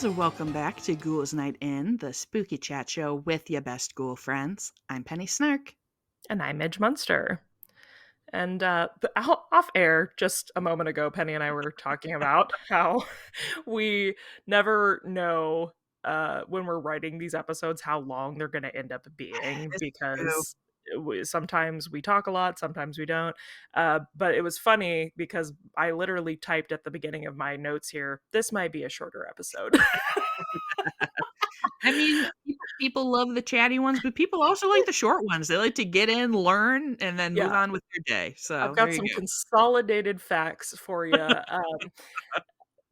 friends, welcome back to Ghouls Night In, the spooky chat show with your best ghoul friends. I'm Penny Snark. And I'm Midge Munster. And off air, just a moment ago, Penny and I were talking about how we never know when we're writing these episodes how long they're going to end up being, It's true. because sometimes we talk a lot, sometimes we don't. But it was funny because I literally typed at the beginning of my notes here, this might be a shorter episode. I mean, people love the chatty ones, but people also like the short ones. They like to get in, learn, and then move Yeah, on with their day. I've So there got you some go. consolidated facts for you.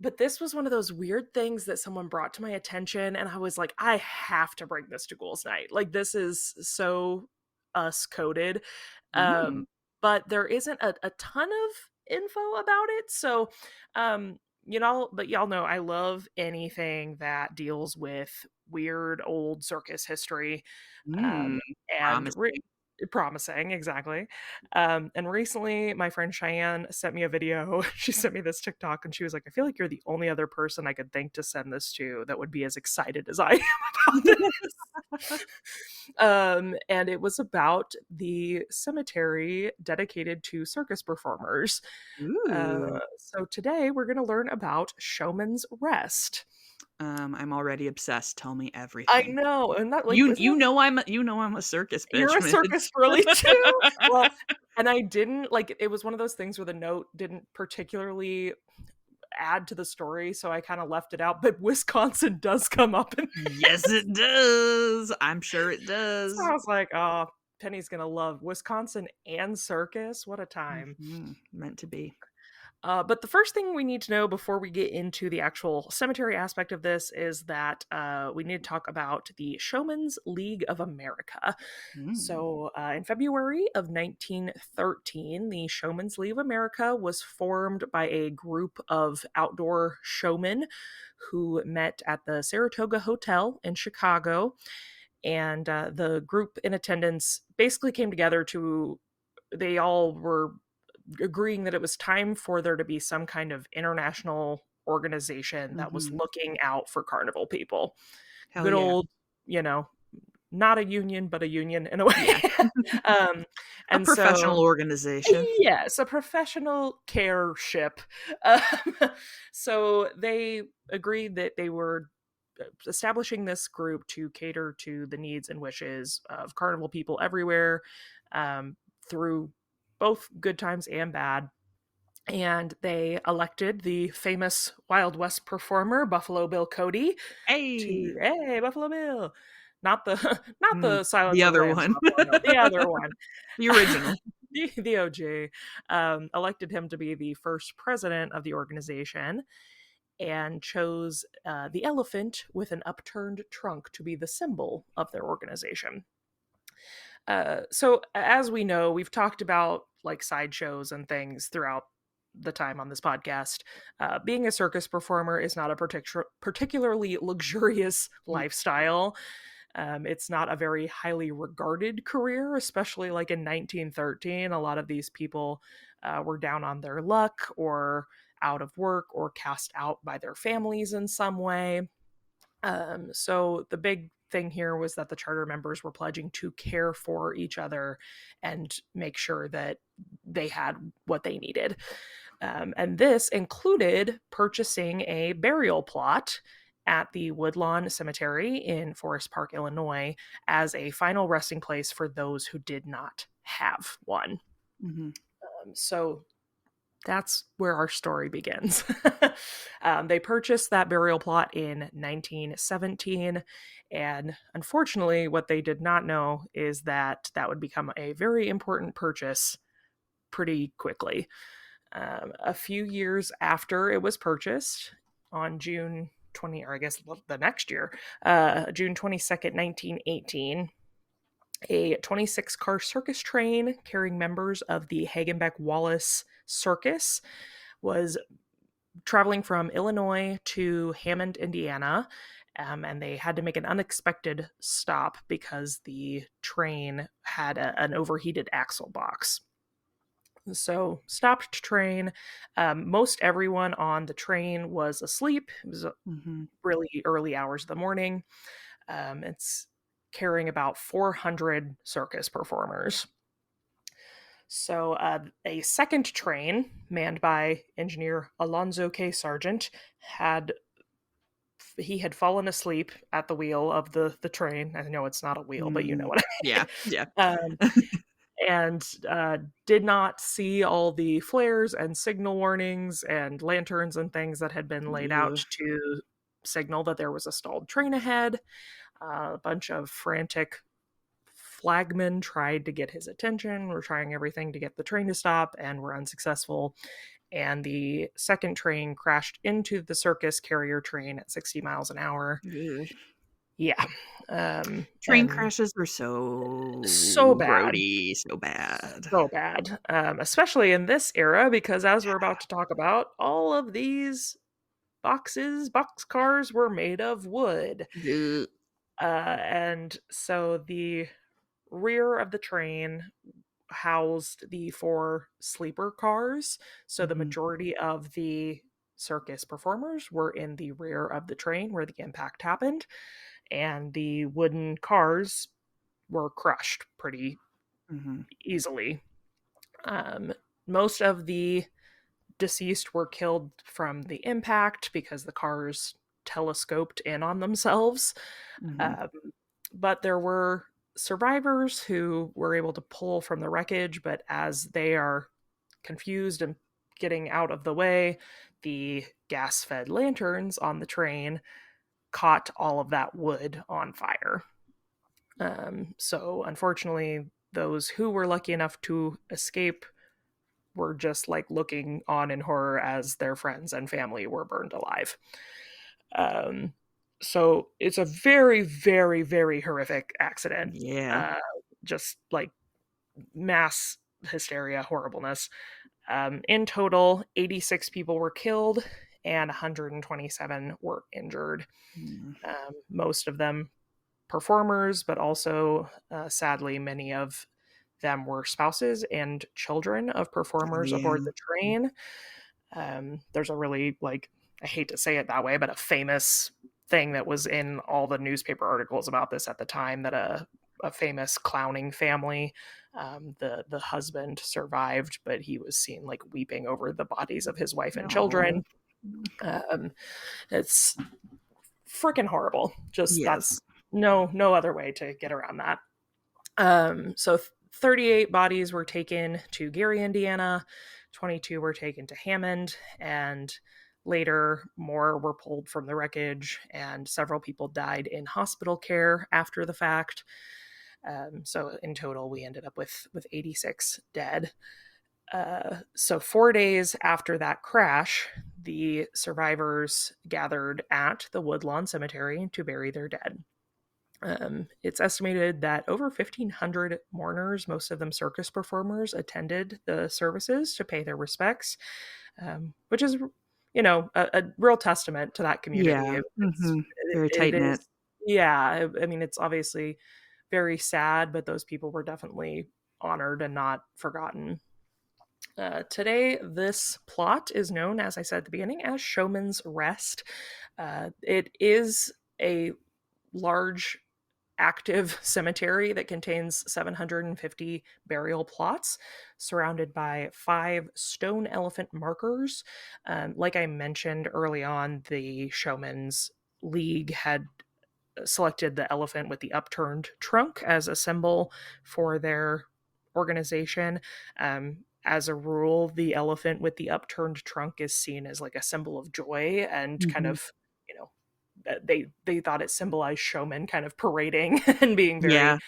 But this was one of those weird things that someone brought to my attention, and I was like, I have to bring this to Ghouls Night. Like, this is so us coded. Mm. Um, but there isn't a ton of info about it. So, but y'all know I love anything that deals with weird old circus history. Mm. Um, and Promising. promising, exactly. And recently my friend Cheyenne sent me a video. She sent me this TikTok and she was like, I feel like you're the only other person I could think to send this to that would be as excited as I am about this. And it was about the cemetery dedicated to circus performers. Ooh. So today we're going to learn about Showman's Rest. I'm already obsessed. Tell me I everything. know, and that, like, You isn't you that, know I'm a circus you're bitch, a circus girly Midge. too? Well, and I didn't, like, it was one of those things where the note didn't particularly add to the story, so I kind of left it out, but Wisconsin does come up in Yes, it does. I'm sure it so I does. was like, "Oh, Penny's gonna love Wisconsin and circus. What a time." Meant to be. But the first thing we need to know before we get into the actual cemetery aspect of this is that we need to talk about the Showmen's League of America. Mm. So, in February of 1913, the Showmen's League of America was formed by a group of outdoor showmen who met at the Saratoga Hotel in Chicago. And the group in attendance basically came together to, they all were agreeing that it was time for there to be some kind of international organization that was Mhm. looking out for carnival people. Hell Good yeah. old, you know, not a union, but a union in a way. Yeah. um, A and professional so, organization. yes, a professional care ship. Um, so they agreed that they were establishing this group to cater to the needs and wishes of carnival people everywhere, through both good times and bad. And they elected the famous Wild West performer Buffalo Bill Cody Hey. to, hey, Buffalo Bill, not the not the Silence The of the other Lambs one. Buffalo Bill, the other one. The original. The OG, elected him to be the first president of the organization, and chose the elephant with an upturned trunk to be the symbol of their organization. So, as we know, we've talked about like sideshows and things throughout the time on this podcast. Being a circus performer is not a particularly luxurious Mm. lifestyle. It's not a very highly regarded career, especially like in 1913. A lot of these people were down on their luck or out of work or cast out by their families in some way. So the big thing here was that the charter members were pledging to care for each other and make sure that they had what they needed. And this included purchasing a burial plot at the Woodlawn Cemetery in Forest Park, Illinois, as a final resting place for those who did not have one. Mhm. So that's where our story begins. They purchased that burial plot in 1917, and unfortunately, what they did not know is that that would become a very important purchase pretty quickly. A few years after it was purchased, on June 20, or I guess the next year, June 22nd, 1918, a 26-car circus train carrying members of the Hagenbeck Wallace Circus was traveling from Illinois to Hammond, Indiana, and they had to make an unexpected stop because the train had an overheated axle box. So, stopped train. Most everyone on the train was asleep. It was Mhm. really early hours of the morning. It's carrying about 400 circus performers. So, a second train, manned by engineer Alonzo K. Sargent, had he had fallen asleep at the wheel of the train. I know it's not a wheel, but you know Mm. what I Yeah, mean. yeah. And did not see all the flares and signal warnings and lanterns and things that had been laid out Ugh. to signal that there was a stalled train ahead. A bunch of frantic flagmen tried to get his attention, were trying everything to get the train to stop, and were unsuccessful. And the second train crashed into the circus carrier train at 60 miles an hour. Ugh. Yeah. Train And crashes are so so bad. grody, so bad. So bad. Especially in this era, because as we're about to talk about, all of these boxcars were made of wood. Ugh. And so the rear of the train housed the four sleeper cars. So the Mhm, majority of the circus performers were in the rear of the train where the impact happened, and the wooden cars were crushed pretty mhm, easily. Um, Most of the deceased were killed from the impact because the cars telescoped in on themselves. mhm, Um, but there were survivors who were able to pull from the wreckage, but as they are confused and getting out of the way, the gas fed lanterns on the train caught all of that wood on fire. So, unfortunately, those who were lucky enough to escape were just like looking on in horror as their friends and family were burned alive. Um, so it's a very, very, very horrific accident. yeah. Uh, just like mass hysteria, horribleness. In total, 86 people were killed and 127 were injured. Mm. Most of them performers, but also, sadly, many of them were spouses and children of Oh, performers aboard yeah. the train. There's a really, I hate to say it that way, but a famous thing that was in all the newspaper articles about this at the time, that a famous clowning family, the husband survived, but he was seen like weeping over the bodies of his wife and children. No. Um, it's freaking horrible. Just Yes. that's no other way to get around that. So 38 bodies were taken to Gary, Indiana, 22 were taken to Hammond, and later more were pulled from the wreckage, and several people died in hospital care after the fact. So in total, we ended up with 86 dead. So 4 days after that crash, the survivors gathered at the Woodlawn Cemetery to bury their dead. It's estimated that over 1,500 mourners, most of them circus performers, attended the services to pay their respects, which is, a real testament to that community. Yeah. Mhm. Very It tight-knit. is, yeah. I mean, it's obviously very sad, but those people were definitely honored and not forgotten. Today, this plot is known, as I said at the beginning, as Showman's Rest. It is a large active cemetery that contains 750 burial plots surrounded by 5 stone elephant markers. Like I mentioned early on, the Showman's League had selected the elephant with the upturned trunk as a symbol for their organization. As a rule, the elephant with the upturned trunk is seen as like a symbol of joy and kind Mhm. of, you know, they thought it symbolized showmen kind of parading and being very, Yeah.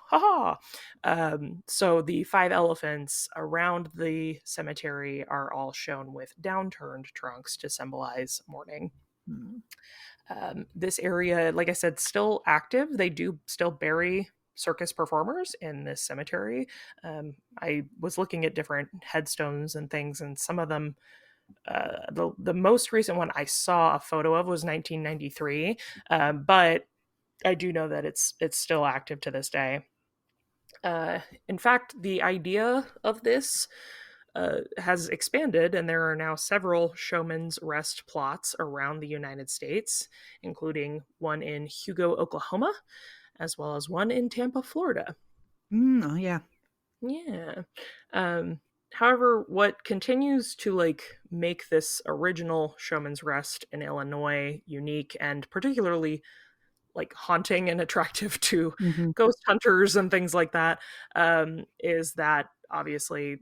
haha. So the 5 elephants around the cemetery are all shown with downturned trunks to symbolize mourning. Mm. This area, like I said, still active. They do still bury circus performers in this cemetery. I was looking at different headstones and things, and some of them, the most recent one I saw a photo of was 1993, but I do know that it's still active to this day. In fact, the idea of this has expanded, and there are now several Showmen's Rest plots around the United States, including one in Hugo, Oklahoma, as well as one in Tampa, Florida. Oh, yeah. Yeah. Um, However, what continues to like make this original Showman's Rest in Illinois unique and particularly like haunting and attractive to Hmm. ghost hunters and things like that, is that obviously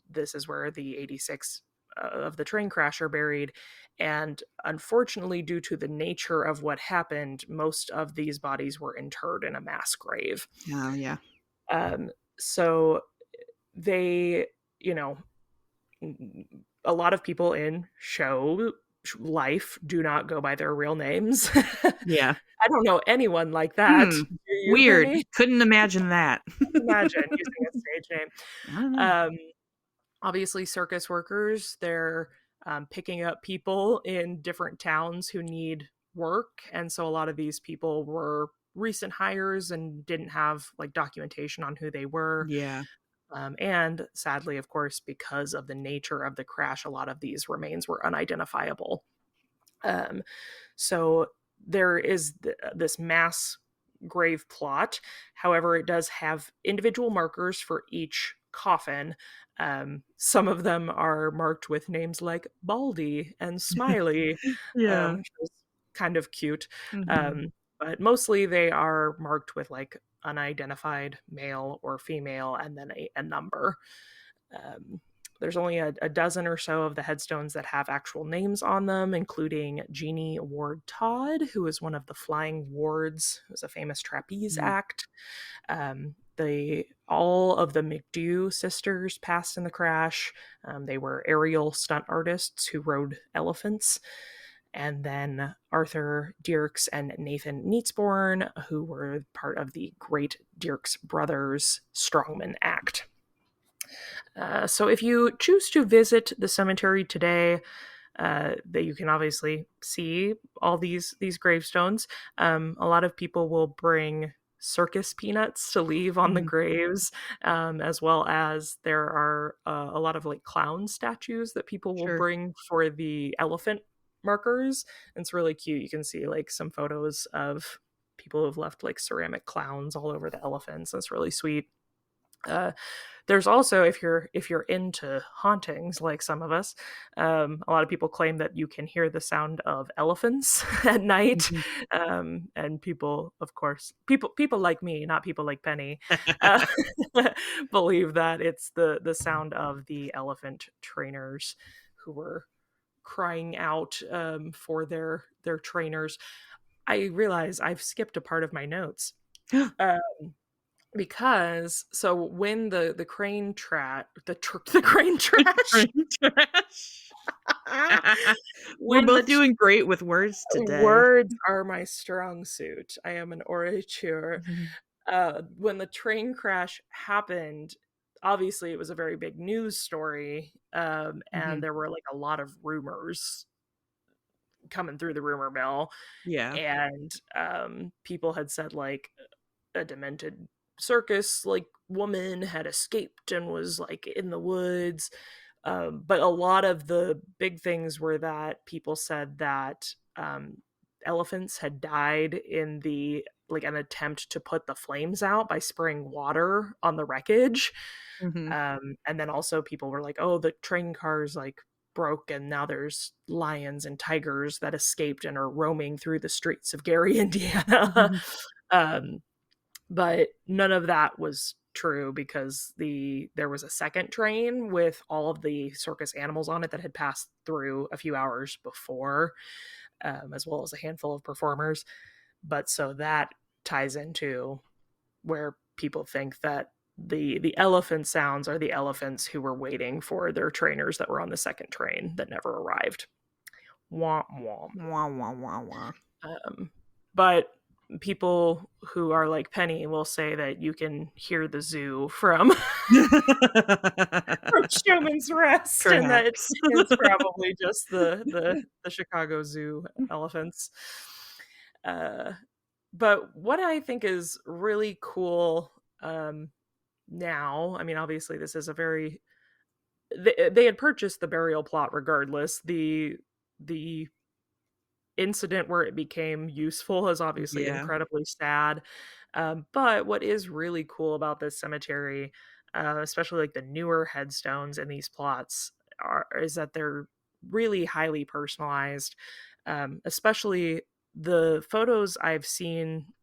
this is where the 86 of the train crash are buried. And unfortunately, due to the nature of what happened, most of these bodies were interred in a mass grave. Oh, yeah. So they, you know, a lot of people in show life do not go by their real names. Yeah. I don't know anyone like that. Hmm. Do you, Weird. Penny? Couldn't imagine that. Imagine using a stage name. I don't know. Um, Obviously, circus workers, they're picking up people in different towns who need work. And so a lot of these people were recent hires and didn't have like documentation on who they were. Yeah. And sadly, of course, because of the nature of the crash, a lot of these remains were unidentifiable. Um, so there is this mass grave plot. However, it does have individual markers for each coffin. Some of them are marked with names like Baldy and Smiley, Yeah. which is kind of cute. Hmm. But mostly they are marked with like unidentified male or female and then a number. Um, there's only a dozen or so of the headstones that have actual names on them, including Jeannie Ward Todd, who is one of the Flying Wards, who was a famous trapeze act. The all of the McDew sisters passed in the crash. They were aerial stunt artists who rode elephants. And then Arthur Dierks and Nathan Neatsborn, who were part of the Great Dierks Brothers Strongman Act. So if you choose to visit the cemetery today, that you can obviously see all these gravestones. A lot of people will bring circus peanuts to leave on the Hmm. graves, as well as there are a lot of like clown statues that people will Sure. bring for the elephant markers. It's really cute. You can see like some photos of people who've left like ceramic clowns all over the elephants. That's really sweet. Uh, there's also, if you're into hauntings like some of us, a lot of people claim that you can hear the sound of elephants at night, Hmm. and people, of course, people like me, not people like Penny, uh, believe that it's the sound of the elephant trainers who were crying out for their trainers. I realize I've skipped a part of my notes. Uh, because so when the crane the crane trash Brain trash. We're when the both doing great with words today. words are my strong suit. I am an orateur. Mhm. When the train crash happened, obviously it was a very big news story, and Mhm. there were like a lot of rumors coming through the rumor mill, Yeah. and people had said like a demented circus like woman had escaped and was like in the woods. But a lot of the big things were that people said that elephants had died in the like an attempt to put the flames out by spraying water on the wreckage. Mhm. And then also people were like, oh, the train cars like broke and now there's lions and tigers that escaped and are roaming through the streets of Gary, Indiana. Mhm. um, but none of that was true because there was a second train with all of the circus animals on it that had passed through a few hours before, as well as a handful of performers. But so that ties into where people think that the elephant sounds are the elephants who were waiting for their trainers that were on the second train that never arrived. Womp womp. Wah, wah, wah, wah. But people who are like Penny will say that you can hear the zoo from from Showman's Rest, and that Perhaps. it's probably just the Chicago Zoo elephants. Uh, but what I think is really cool, now. I mean, obviously, this is a very they had purchased the burial plot regardless. The incident where it became useful is obviously Yeah. incredibly sad. But what is really cool about this cemetery, especially like the newer headstones in these plots, is that they're really highly personalized. Especially the photos I've seen,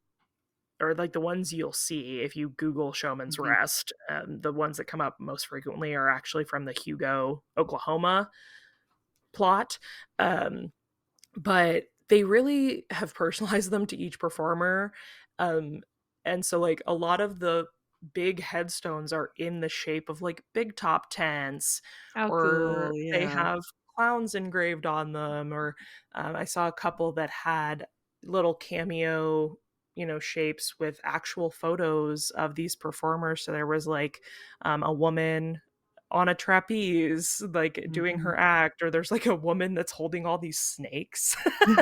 or like the ones you'll see if you Google Showman's Mhm. Rest. The ones that come up most frequently are actually from the Hugo, Oklahoma plot. Um, but they really have personalized them to each performer. Um, and so like a lot of the big headstones are in the shape of like big top tents, How or cool, they yeah. have clowns engraved on them, or I saw a couple that had little cameo, shapes with actual photos of these performers. So there was like a woman on a trapeze, like, doing Mhm. her act, or there's, like, a woman that's holding all these snakes.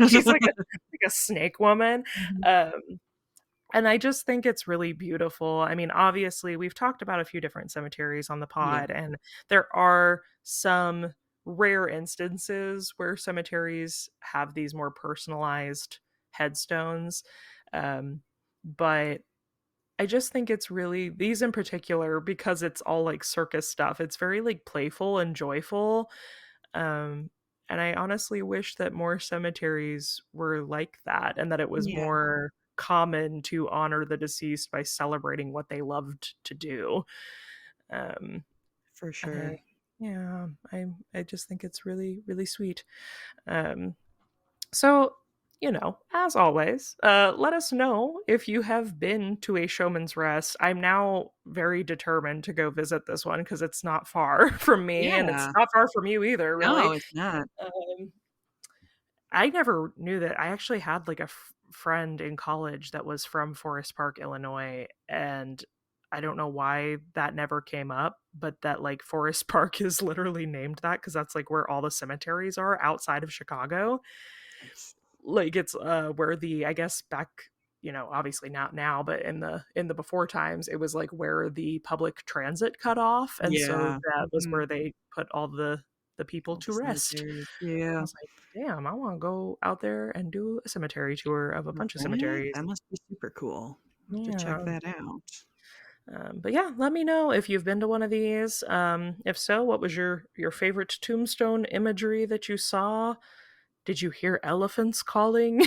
She's like a snake woman, Mhm. um, and I just think it's really beautiful. I mean, obviously, we've talked about a few different cemeteries on the Yeah. pod, and there are some rare instances where cemeteries have these more personalized headstones, but I just think it's really these in particular, because it's all, like, circus stuff, it's very, like, playful and joyful, um, and I honestly wish that more cemeteries were like that, and that it was Yeah, more common to honor the deceased by celebrating what they loved to do. Um, for and sure. I just think it's really, really sweet. Um so, as always, let us know if you have been to a Showman's Rest. I'm now very determined to go visit this one because it's not far from me, and it's Yeah. not far from you either, No, really. it's not. Um, I never knew that. I actually had like a friend in college that was from Forest Park, Illinois, and I don't know why that never came up, but that like Forest Park is literally named that because that's like where all the cemeteries are outside of Chicago. Nice. Like, it's, where the I guess back, obviously not now, but in the before times, it was, like, where the public transit cut off, and so Yeah. that was Mhm. where they put all the people All the to rest. cemeteries. I Yeah. was like, "Damn, I wanna go out there and do a cemetery tour of a bunch of Right? cemeteries." That must be super cool. I'll have to check Yeah, that out. but yeah, let me know if you've been to one of these. If so, what was your favorite tombstone imagery that you saw? Did you hear elephants calling?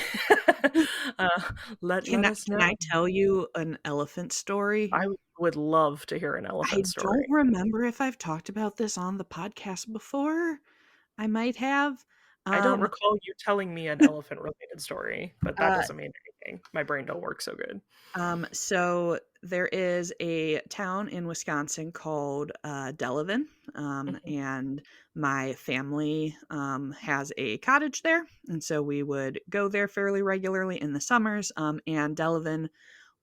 Uh, let us Can know. I tell you an elephant story? I would love to hear an I elephant don't story. remember if I've talked about this on the podcast before. I might have. I don't Um, recall you telling me an elephant-related story, but that uh, doesn't mean anything. My brain don't work so good. so there is a town in Wisconsin called Delavan, Mhm. and my family has a cottage there, and so we would go there fairly regularly in the summers. And Delavan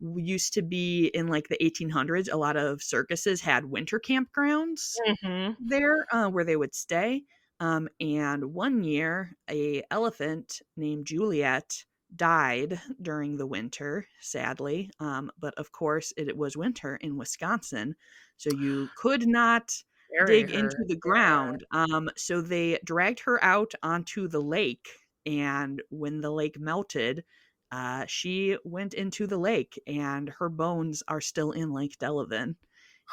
used to be in like the 1800s. A lot of circuses had winter campgrounds Mhm. there, where they would stay. And one year, a elephant named Juliet died during the winter, sadly. But of course, it was winter in Wisconsin, so you could not Bury dig her. into the Yeah. ground. So they dragged her out onto the lake, and when the lake melted, she went into the lake, and her bones are still in Lake Delavan.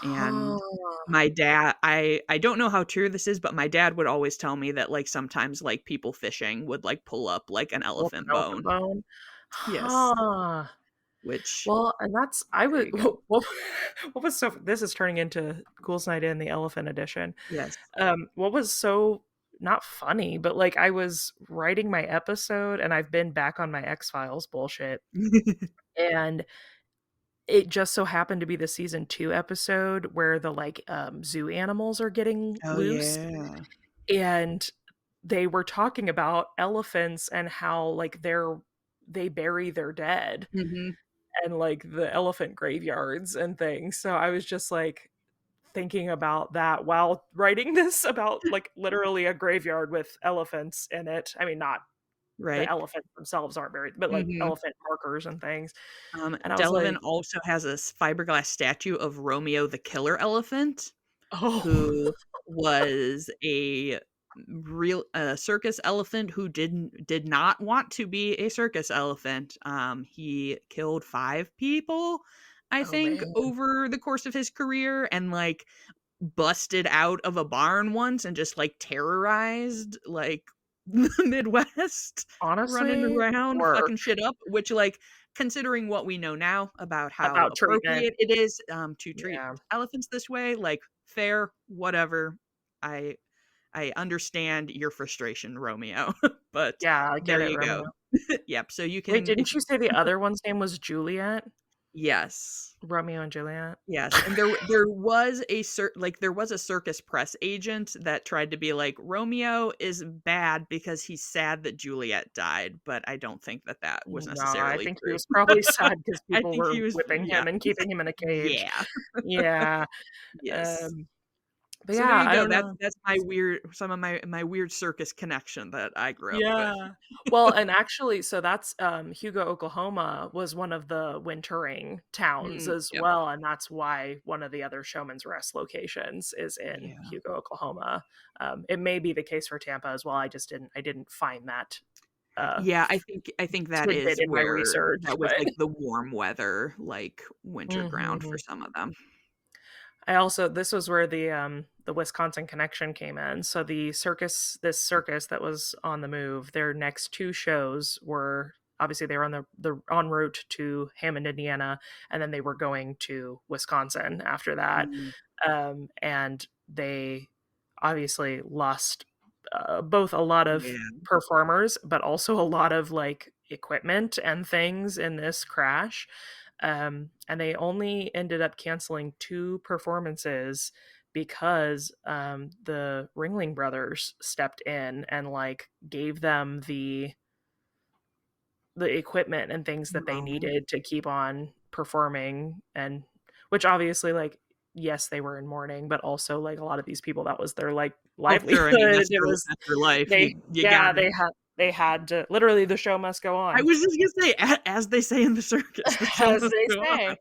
And Huh. my dad, I don't know how true this is, but my dad would always tell me that, like, sometimes, like, people fishing would, like, pull up, like, an Pull up elephant an elephant bone. bone. Yes, Huh. which Well, and that's I there would you go. what was so this is turning into Ghouls Night In, the elephant edition. Yes. What was so not funny, but, like, I was writing my episode, and I've been back on my X-Files bullshit, and it just so happened to be the season 2 episode where the, like, zoo animals are getting Oh, loose, yeah. and they were talking about elephants and how, like, they bury their dead, Mhm. and, like, the elephant graveyards and things, so I was just, like, thinking about that while writing this about, like, literally a graveyard with elephants in it. I mean, not the right. elephants themselves aren't very, but like Mhm. elephant markers and things. And I was Delavan like, also has a fiberglass statue of Romeo the killer elephant, oh, who was a circus elephant who did not want to be a circus elephant. He killed 5 people, I oh think, man, over the course of his career, and, like, busted out of a barn once and just, like, terrorized, like, the Midwest, running honestly, around work fucking shit up, which, like, considering what we know now about how about treatment. appropriate it is, to treat Yeah, elephants this way, like, fair, whatever. I I understand your frustration, Romeo, but yeah, I get there it, you go. Romeo. Yep, so you Wait, can if didn't you say the other one's name was Juliet? yes. Romeo and Juliet? Yes, and there was a there was a circus press agent that tried to be like, "Romeo is bad because he's sad that Juliet died," but I don't think that that was No, I necessarily think he true. was probably sad because I people think were he was whipping yeah. him and keeping him in a cage. Yeah. Yeah, Yes. um, but So there yeah, you I go, don't know. that's my weird some of my weird circus connection that I grew up with. Yeah. Well, and actually, so that's, Hugo, Oklahoma was one of the wintering towns as Yep. well, and that's why one of the other Showman's Rest locations is in Yeah. Hugo, Oklahoma. It may be the case for Tampa as well, I didn't find that, Yeah, I think that tidbit is in my where research, that was, but like, the warm weather, like, winter ground for Mhm. some of them. I also this was where the Wisconsin connection came in. So this circus that was on the move, their next 2 shows were obviously they were on the en route to Hammond, Indiana, and then they were going to Wisconsin after that. Mm, And they obviously lost both a lot of yeah. performers, but also a lot of like equipment and things in this crash. And they only ended up canceling 2 performances because the Ringling Brothers stepped in and like gave them the equipment and things that they Oh. needed to keep on performing, and which obviously like yes they were in mourning, but also like a lot of these people that was their like Oh, livelihood. sure, I mean, It was that's their life, they you yeah gotta they had to literally the show must go I on. was just gonna say, as they say in the circus, the show As must they go on.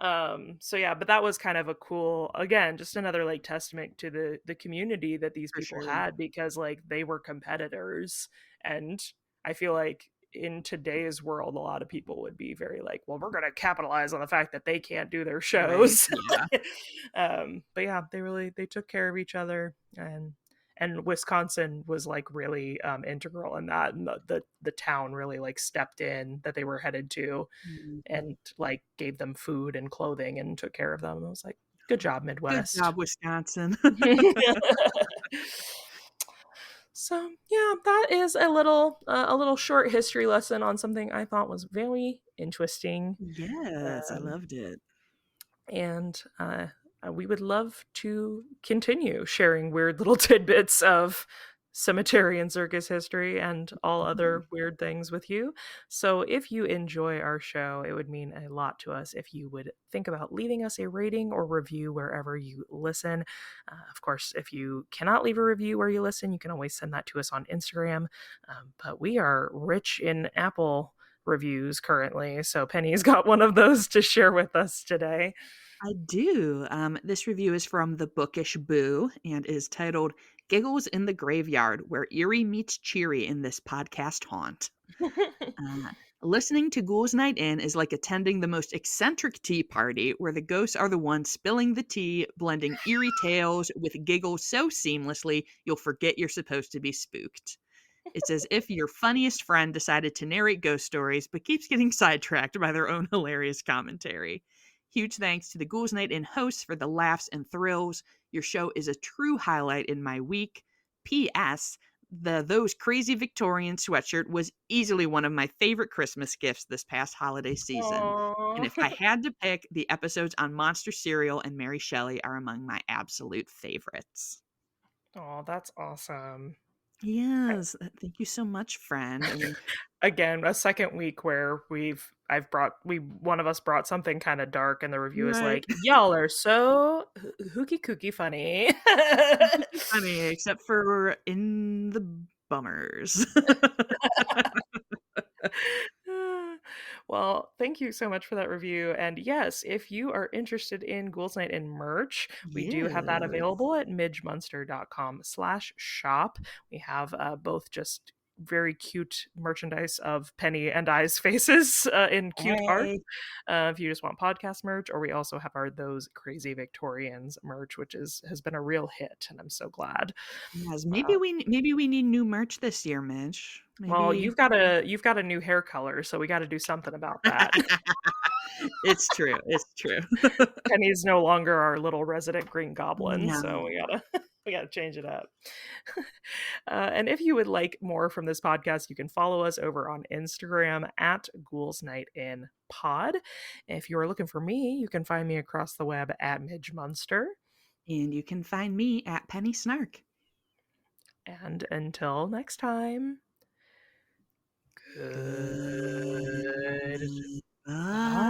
say. So yeah, but that was kind of a cool, again, just another like testament to the community that these For people sure. had, because like they were competitors. And I feel like in today's world a lot of people would be very like, well, we're going to capitalize on the fact that they can't do their Right, shows. yeah. But yeah, they took care of each other, and Wisconsin was like really integral in that, and the town really like stepped in that they were headed to Mhm. and like gave them food and clothing and took care of them. I was like, good job, Good Midwest. job, Wisconsin. So yeah, that is a little short history lesson on something I thought was very interesting. Yes, I Um, loved it. and we would love to continue sharing weird little tidbits of cemetery and circus history and all Mhm. other weird things with you. So, if you enjoy our show, it would mean a lot to us if you would think about leaving us a rating or review wherever you listen. Of course, if you cannot leave a review where you listen, you can always send that to us on Instagram. But we are rich in Apple reviews currently. So, Penny's got one of those to share with us today. I do. This review is from The Bookish Boo and is titled Giggles in the Graveyard, Where Eerie Meets Cheery in This Podcast Haunt. Uh, Listening to Ghouls Night In is like attending the most eccentric tea party where the ghosts are the ones spilling the tea, blending eerie tales with giggles so seamlessly you'll forget you're supposed to be spooked. It's as if your funniest friend decided to narrate ghost stories but keeps getting sidetracked by their own hilarious commentary. Huge thanks to the Ghouls Night In hosts for the laughs and thrills. Your show is a true highlight in my week. P.S. The Those Crazy Victorian sweatshirt was easily one of my favorite Christmas gifts this past holiday season. And Aww. if I had to pick, the episodes on Monster Cereal and Mary Shelley are among my absolute favorites. Oh, that's awesome. Yes, thank you so much, friend. I mean, Again, a second week where we one of us brought something kind of dark, and the review is right. like, y'all are so hooky kooky funny. Funny, except for in the bummers. Well, thank you so much for that review. And yes, if you are interested in Ghouls Night in merch, we do have that Yes. available at midgemunster.com/shop. We have both just very cute merchandise of Penny and I's faces in cute art. Hey. If you just want podcast merch, or we also have our Those Crazy Victorians merch, which has been a real hit, and I'm so glad. Yes, Uh, maybe we need new merch this year, Mitch. well, Maybe you've got a new hair color, so we got to do something about that. it's true. It's true. Penny's no longer our little resident green goblin, so No. we gotta we gotta change it up. And if you would like more from this podcast, you can follow us over on Instagram at Ghouls Night in Pod. If you are looking for me, you can find me across the web at Midge Munster. And you can find me at Penny Snark. And until next time, good Goodbye. bye.